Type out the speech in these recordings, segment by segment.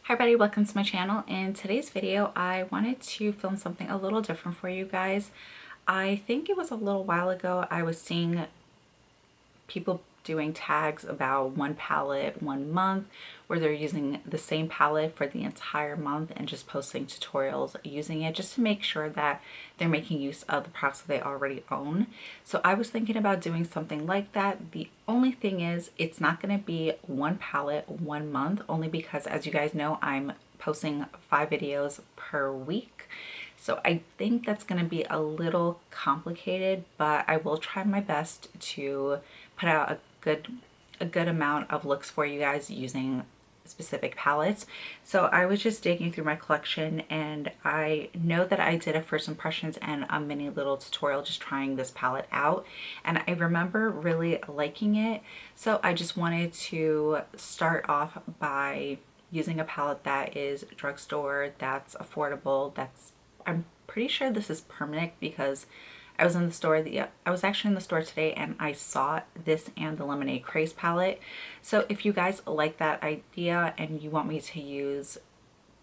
Hi everybody, welcome to my channel. In today's video, I wanted to film something a little different for you guys. I think it was a little while ago I was seeing people doing tags about one palette 1 month, where they're using the same palette for the entire month and just posting tutorials using it just to make sure that they're making use of the products that they already own. So I was thinking about doing something like that. The only thing is it's not going to be one palette 1 month, only because, as you guys know, I'm posting 5 videos per week. So I think that's going to be a little complicated, but I will try my best to put out a good amount of looks for you guys using specific palettes. So I was just digging through my collection, and I know that I did a first impressions and a mini little tutorial just trying this palette out, and I remember really liking it. So I just wanted to start off by using a palette that is drugstore, that's affordable, I'm pretty sure this is permanent because I was in the store, I was actually in the store today and I saw this and the Lemonade Craze palette. So if you guys like that idea and you want me to use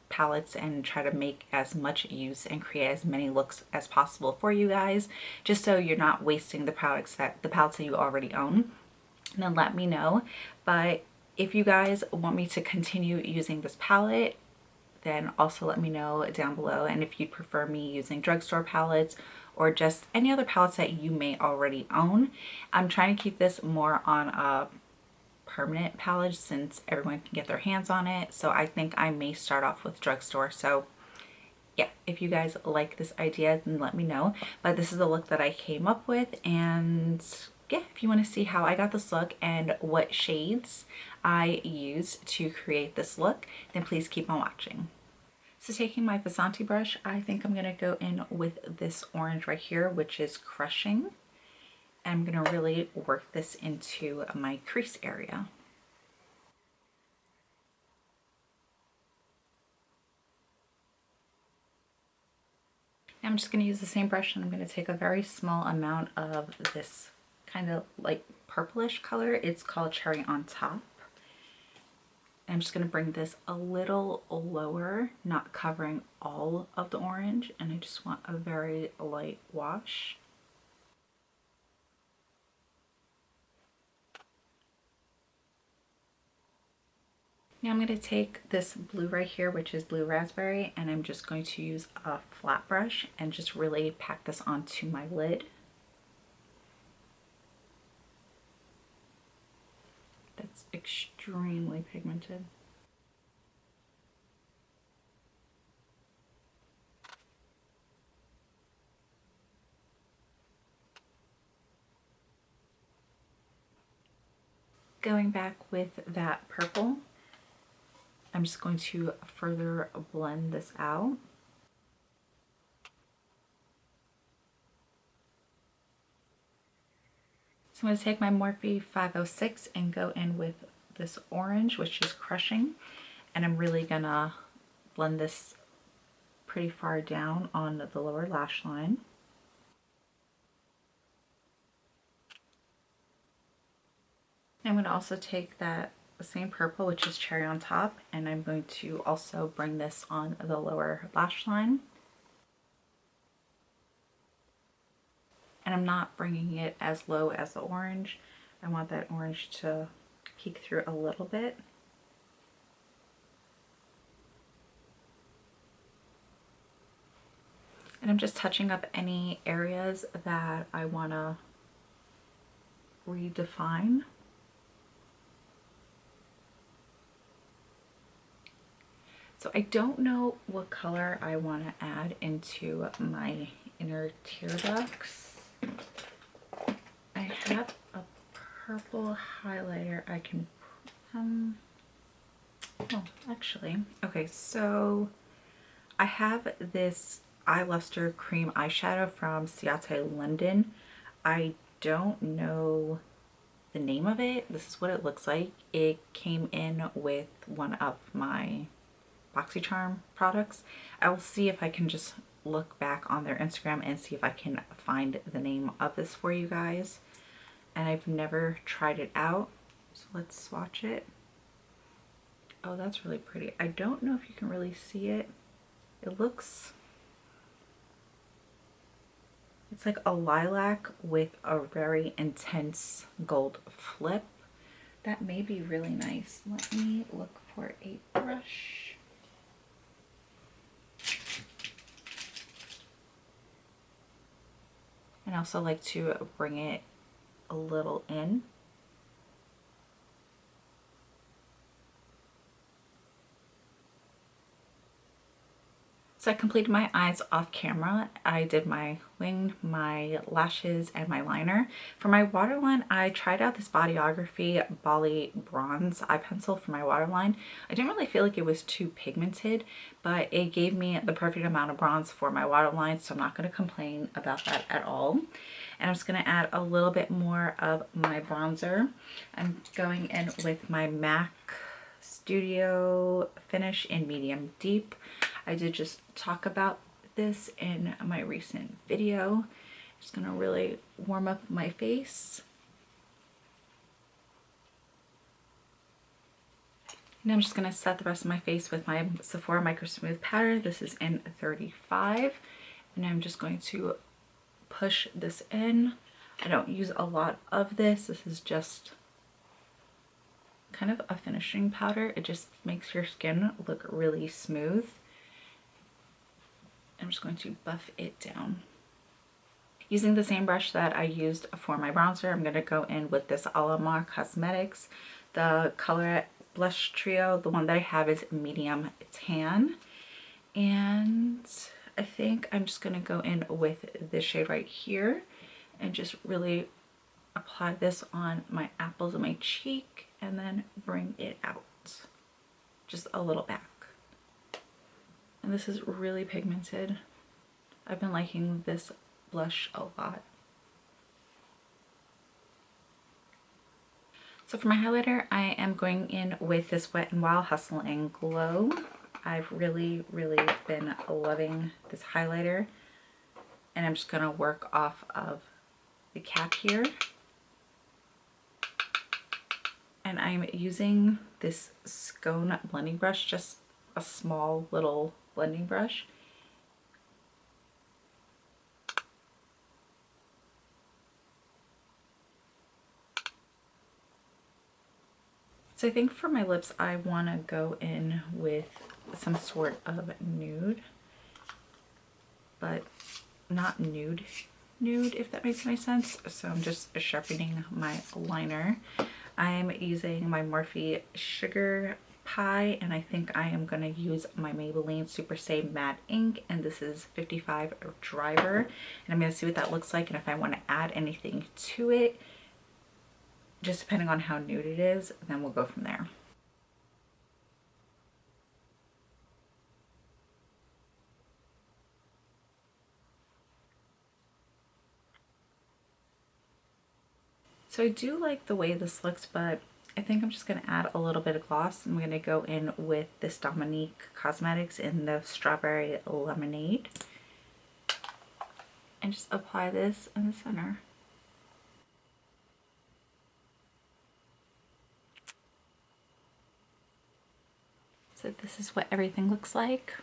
palettes and try to make as much use and create as many looks as possible for you guys, just so you're not wasting the palettes that you already own, then let me know. But if you guys want me to continue using this palette, then also let me know down below. And if you'd prefer me using drugstore palettes or just any other palettes that you may already own, I'm trying to keep this more on a permanent palette since everyone can get their hands on it. So I think I may start off with drugstore. So yeah, if you guys like this idea, then let me know. But this is the look that I came up with, and yeah, if you want to see how I got this look and what shades I used to create this look, then please keep on watching. So taking my Vasanti brush, I think I'm going to go in with this orange right here, which is Crushing. And I'm going to really work this into my crease area. I'm just going to use the same brush, and I'm going to take a very small amount of this kind of like purplish color. It's called Cherry on Top. I'm just going to bring this a little lower, not covering all of the orange, and I just want a very light wash. Now I'm going to take this blue right here, which is Blue Raspberry, and I'm just going to use a flat brush and just really pack this onto my lid. That's extremely pigmented. Going back with that purple, I'm just going to further blend this out. So I'm going to take my Morphe 506 and go in with this orange, which is Crushing, and I'm really gonna blend this pretty far down on the lower lash line. I'm going to also take that same purple, which is Cherry on Top, and I'm going to also bring this on the lower lash line. And I'm not bringing it as low as the orange. I want that orange to peek through a little bit. And I'm just touching up any areas that I want to redefine. So I don't know what color I want to add into my inner tear ducts. I have a purple highlighter I can, oh, actually, okay, so I have this Lustre cream eyeshadow from Ciate London. I don't know the name of it. This is what it looks like. It came in with one of my BoxyCharm products. I will see if I can just look back on their Instagram and see if I can find the name of this for you guys. And I've never tried it out, so let's swatch it. Oh, that's really pretty. I don't know if you can really see it. It looks, it's like a lilac with a very intense gold flip. That may be really nice. Let me look for a brush. And I also like to bring it a little in. So I completed my eyes off camera. I did my wing, my lashes, and my liner. For my waterline, I tried out this Bodyography Bali bronze eye pencil for my waterline. I didn't really feel like it was too pigmented, but it gave me the perfect amount of bronze for my waterline, so I'm not going to complain about that at all. And I'm just going to add a little bit more of my bronzer. I'm going in with my MAC Studio Finish in Medium Deep. I did just talk about this in my recent video. Just gonna really warm up my face. Now I'm just gonna set the rest of my face with my Sephora Microsmooth powder. This is in 35. And I'm just going to push this in. I don't use a lot of this. This is just kind of a finishing powder. It just makes your skin look really smooth. I'm just going to buff it down. Using the same brush that I used for my bronzer, I'm going to go in with this Alamar Cosmetics, the Color Blush Trio. The one that I have is medium tan. And I think I'm just going to go in with this shade right here and just really apply this on my apples of my cheek and then bring it out just a little back. And this is really pigmented. I've been liking this blush a lot. So for my highlighter, I am going in with this Wet n Wild Hustle and Glow. I've really been loving this highlighter. And I'm just gonna work off of the cap here. And I'm using this Scone blending brush, just a small little blending brush. So I think for my lips, I want to go in with some sort of nude, but not nude, if that makes any sense. So I'm just sharpening my liner. I'm using my Morphe Sugar Pie, and I think I am going to use my Maybelline Super Stay Matte Ink, and this is 55 Driver. And I'm going to see what that looks like, and if I want to add anything to it, just depending on how nude it is, then we'll go from there. So I do like the way this looks, but I think I'm just going to add a little bit of gloss. I'm going to go in with this Dominique Cosmetics in the Strawberry Lemonade and just apply this in the center. So this is what everything looks like.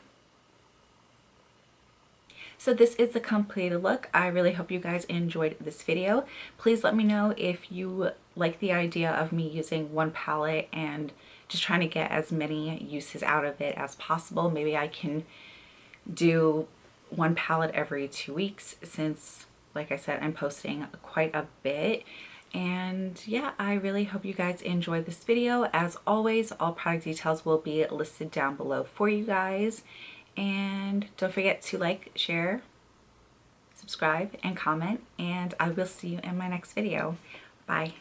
So this is the completed look. I really hope you guys enjoyed this video. Please let me know if you like the idea of me using one palette and just trying to get as many uses out of it as possible. Maybe I can do one palette every 2 weeks since, like I said, I'm posting quite a bit. And yeah, I really hope you guys enjoyed this video. As always, all product details will be listed down below for you guys. And don't forget to like, share, subscribe, and comment. And I will see you in my next video. Bye.